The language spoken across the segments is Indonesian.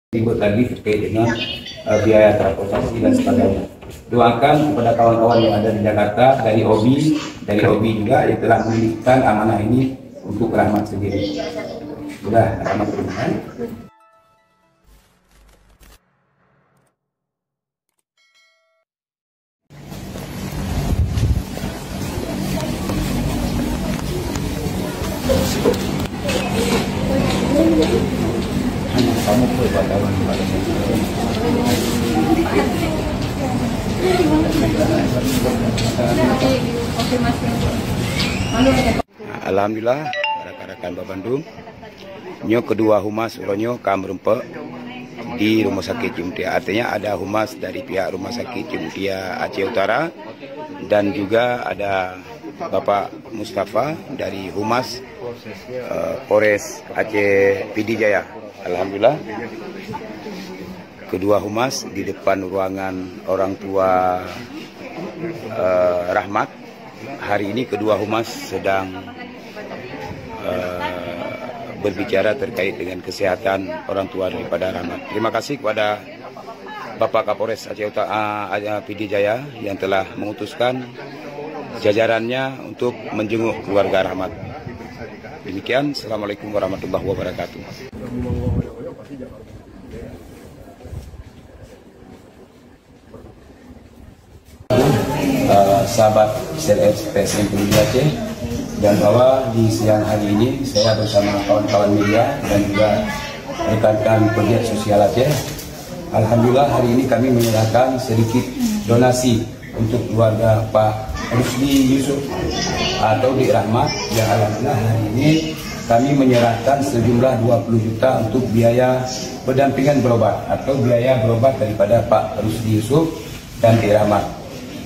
ribut lagi terkait dengan biaya transportasi dan sebagainya. Doakan kepada kawan-kawan yang ada di Jakarta dari OBI juga yang telah menitipkan amanah ini untuk Rahmat sendiri. Sudah Rahmat terima. Kamu pun wartawan pada Alhamdulillah, rekan-rekan Babandung, nyo kedua humas ulonyo kamrumpe di Rumah Sakit Cimtia. Artinya ada humas dari pihak Rumah Sakit Cimtia Aceh Utara dan juga ada Bapak Mustafa dari Humas Polres Aceh PD Jaya. Alhamdulillah, kedua humas di depan ruangan orang tua Rahmat. Hari ini kedua humas sedang berbicara terkait dengan kesehatan orang tua daripada Rahmat. Terima kasih kepada Bapak Kapolres Aceh Utara PD Jaya yang telah mengutuskan jajarannya untuk menjenguk keluarga Rahmat. Demikian, Assalamualaikum warahmatullahi wabarakatuh. Sahabat PSM Aceh, dan bahwa di siang hari ini saya bersama kawan-kawan media dan juga rekan-rekan pegiat sosial Aceh. Alhamdulillah hari ini kami menyerahkan sedikit donasi untuk keluarga Pak Rusdi Yusuf atau Dik Rahmat yang alhamdulillah hari ini kami menyerahkan sejumlah 20 juta untuk biaya pendampingan berobat atau biaya berobat daripada Pak Rusdi Yusuf dan Dik Rahmat.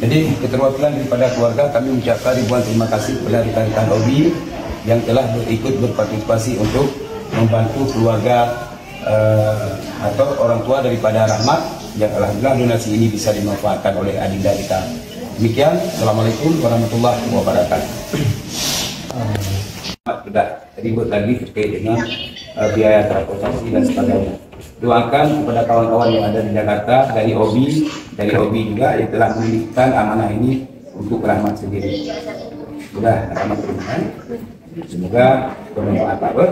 Jadi keterwakilan daripada keluarga kami mengucapkan ribuan terima kasih kepada rekan-rekan OBI yang telah ikut berpartisipasi untuk membantu keluarga atau orang tua daripada Rahmat yang alhamdulillah donasi ini bisa dimanfaatkan oleh adinda kita. Demikian, Assalamualaikum warahmatullahi wabarakatuh. Sudah ribut lagi terkait dengan biaya transportasi dan sebagainya. Doakan kepada kawan-kawan yang ada di Jakarta dari OBI juga yang telah menitipkan amanah ini untuk Rahmat sendiri. Sudah Rahmat terima. Semoga bermanfaat.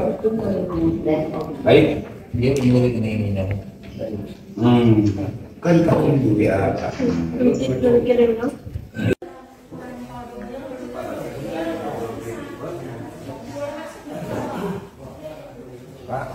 Baik. Dia menyuruh ini. Kan kamu juga apa? Pak,